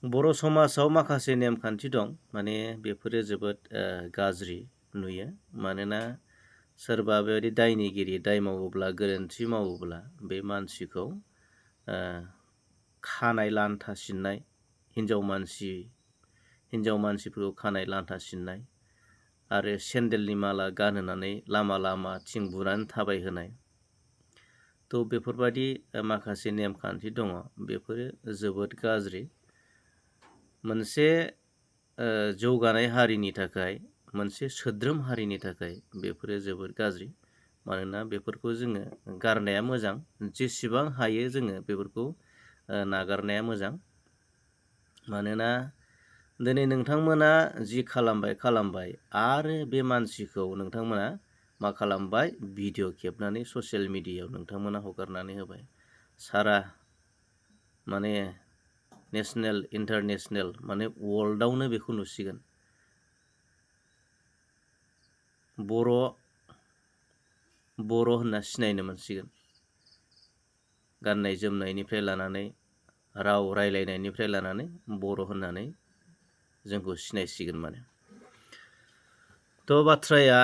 बर' समाजाव माखासे नेमखान्थि दं माने बेफोरो जोबोद गाज्रि नुयो मानोना सोरबा बेबायदि दायनिगिरि दाय मावोब्ला गोरोन्थि मावोब्ला बे मानसिखौ खानाय लान्था सिननाय हिन्जाव मानसिफोरखौ खानाय लान्था सिननाय आरो सेन्देलनि माला गानहोनानै लामा लामा थिं बुनानै थाबायहोनाय थ' बेफोरबायदि माखासे नेमखान्थि दङ बेफोरो जोबोद गाज्रि मोनसे जौगानाय हारिनि थाखाय मोनसे सोद्रोम हारिनि थाखाय बेफोरो जोबोद गाज्रि मानोना बेफोरखौ जोङो गारनाया मोजां जेसेबां हायो जोङो बेफोरखौ नागारनाया मोजां मानोना दिनै नोंथांमोना जि खालामबाय आरो बे मानसिखौ नोंथांमोना मा खालामबाय भिडिअ खेबनानै ससियेल मिडियायाव नोंथांमोना हगारनानै होबाय सारा माने नेसनेल इन्टारनेसनेल माने वर्ल्डआवनो बेखौ नुसिगोन बर' होनना सिनायनो मोनसिगोन गाननाय जोमनायनिफ्राय लानानै राव रायलायनायनिफ्राय लानानै बर' होननानै जोंखौ सिनायसिगोन माने थ' बाथ्राया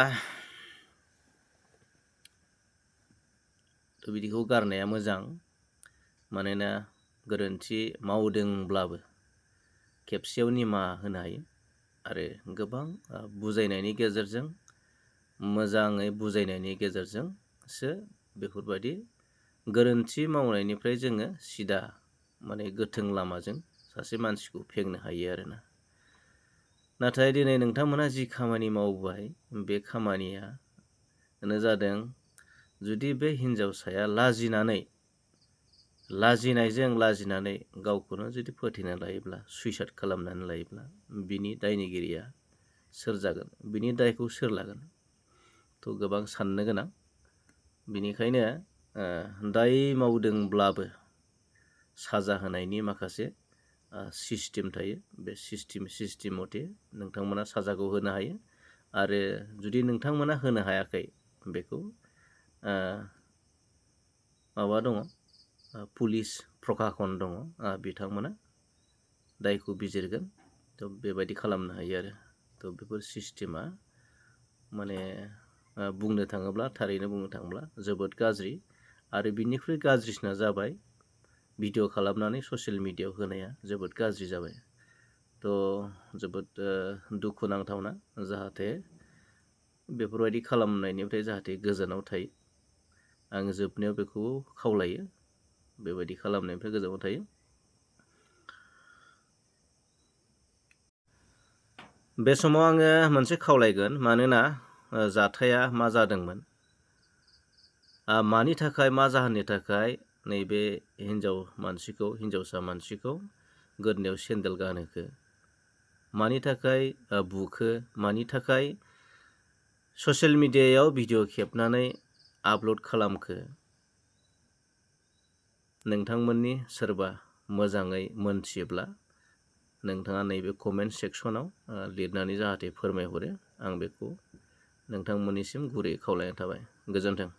बिदिखौ गारनाया मोजां मानोना गोरोन्थि मावदोंब्लाबो खेबसेयाव निमाहा होनो हायो आरो गोबां बुजायनायनि गेजेरजों मोजाङै बुजायनायनि गेजेरजोंसो बेफोरबायदि गोरोन्थि मावनायनिफ्राय जोङो सिदा माने गोथों लामाजों सासे मानसिखौ फेंनो हायो आरोना नाथाय दिनै नोंथांमोना जि खामानि मावबाय बे खामानियानो जादों जुदि बे हिन्जावसाया लाजिनानै गावखौनो जुदि फोथैना लायोब्ला सुइसाइड खालामनानै लायोब्ला बिनि दायनिगिरिया सोर जागोन बिनि दायखौ सोर लागोन थ' गोबां साननो गोनां बिनिखायनो दाय मावदोंब्लाबो साजा होनायनि माखासे सिस्टेम थायो बे सिस्टेम मथे नोंथांमोना साजाखौ होनो हायो आरो जुदि नोंथांमोना होनो हायाखै बेखौ माबा दङ पुलिस प्रखाखन दङ बिथांमोना दायखौ बिजिरगोन थ' बेबायदि खालामनो हायो आरो थ' बेफोर सिस्टेमा माने थारैनो बुंनो थाङोब्ला जोबोद गाज्रि आरो बिनिख्रुइ गाज्रिसिना जाबाय भिडिअ खालामनानै ससियेल मिडियायाव होनाया जोबोद गाज्रि जाबाय थ' जोबोद दुखुनांथावना जाहाथे बेफोरबायदि खालामनायनिफ्राय जाहाथे गोजानाव थायो आं जोबनायाव बेखौ खावलायो बेबायदि खालामनायनिफ्राय गोजानाव थायो बे समाव आङो मोनसे खावलायगोन मानोना जाथाया मा जादोंमोन मानि थाखाय मा जाहोननि थाखाय नैबे हिन्जावसा मानसिखौ गोदोनायाव सेन्देल गानहोखो मानि थाखाय बुखो मानि थाखाय ससियेल मिडियायाव भिडिअ खेबनानै आपल'ड खालामखो नोंथांमोननि सोरबा मोजाङै मोनथियोब्ला नोंथाङा नैबे कमेन्ट सेक्सनाव लिरनानै जाहाथे फोरमायहरो आं बेखौ नोंथांमोननिसिम गुरै खावलायनाय थाबाय गोजोन्थों